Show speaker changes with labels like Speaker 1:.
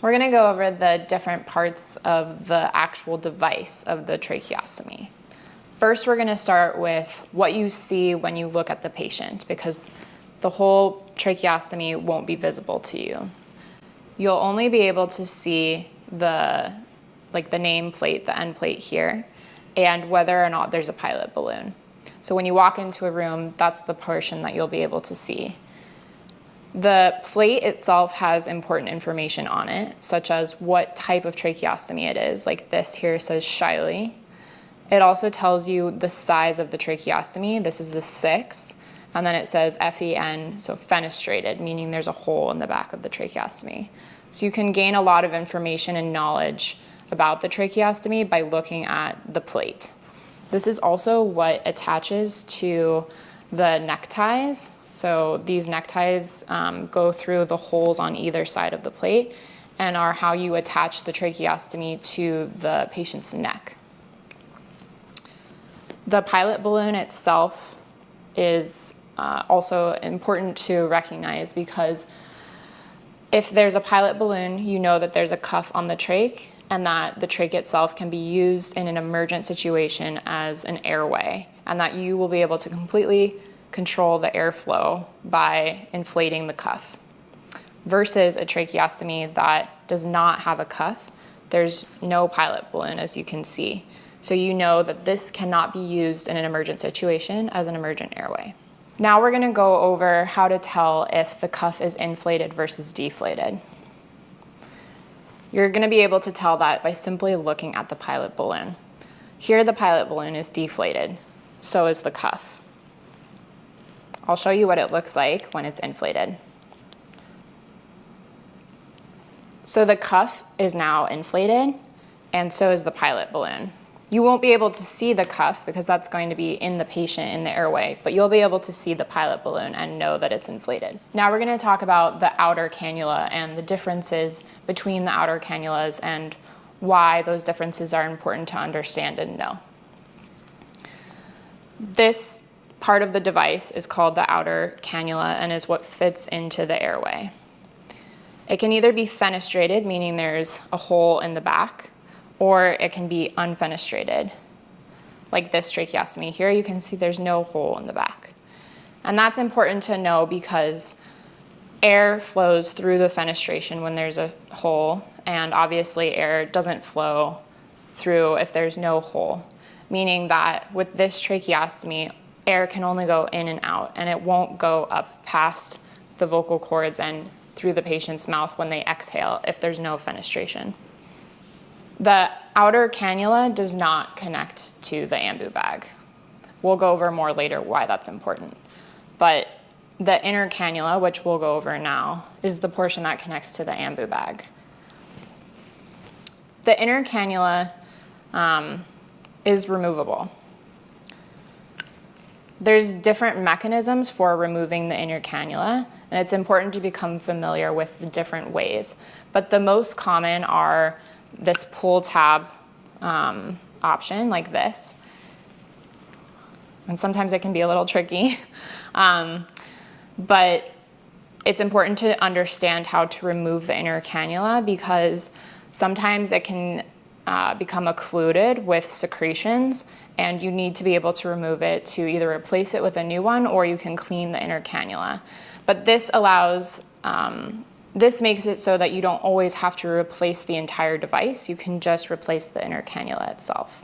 Speaker 1: We're going to go over the different parts of the actual device of the tracheostomy. First, we're going to start with what you see when you look at the patient, because the whole tracheostomy won't be visible to you. You'll only be able to see the name plate, the end plate here, and whether or not there's a pilot balloon. So when you walk into a room, that's the portion that you'll be able to see. The plate itself has important information on it, such as what type of tracheostomy it is. Like this here says Shiley. It also tells you the size of the tracheostomy. This is a 6. And then it says FEN, so fenestrated, meaning there's a hole in the back of the tracheostomy. So you can gain a lot of information and knowledge about the tracheostomy by looking at the plate. This is also what attaches to the neckties. So these neckties go through the holes on either side of the plate and are how you attach the tracheostomy to the patient's neck. The pilot balloon itself is also important to recognize, because if there's a pilot balloon, you know that there's a cuff on the trach and that the trach itself can be used in an emergent situation as an airway, and that you will be able to completely control the airflow by inflating the cuff. Versus a tracheostomy that does not have a cuff, there's no pilot balloon, as you can see. So you know that this cannot be used in an emergent situation as an emergent airway. Now we're going to go over how to tell if the cuff is inflated versus deflated. You're going to be able to tell that by simply looking at the pilot balloon. Here the pilot balloon is deflated, so is the cuff. I'll show you what it looks like when it's inflated. So the cuff is now inflated, and so is the pilot balloon. You won't be able to see the cuff because that's going to be in the patient in the airway, but you'll be able to see the pilot balloon and know that it's inflated. Now we're going to talk about the outer cannula and the differences between the outer cannulas and why those differences are important to understand and know. This part of the device is called the outer cannula and is what fits into the airway. It can either be fenestrated, meaning there's a hole in the back, or it can be unfenestrated. Like this tracheostomy here, you can see there's no hole in the back. And that's important to know because air flows through the fenestration when there's a hole, and obviously air doesn't flow through if there's no hole, meaning that with this tracheostomy, air can only go in and out, and it won't go up past the vocal cords and through the patient's mouth when they exhale if there's no fenestration. The outer cannula does not connect to the ambu bag. We'll go over more later why that's important. But the inner cannula, which we'll go over now, is the portion that connects to the ambu bag. The inner cannula is removable. There's different mechanisms for removing the inner cannula, and it's important to become familiar with the different ways. But the most common are this pull tab option, like this. And sometimes it can be a little tricky. But it's important to understand how to remove the inner cannula, because sometimes it can become occluded with secretions, and you need to be able to remove it to either replace it with a new one, or you can clean the inner cannula. But this allows, this makes it so that you don't always have to replace the entire device. You can just replace the inner cannula itself.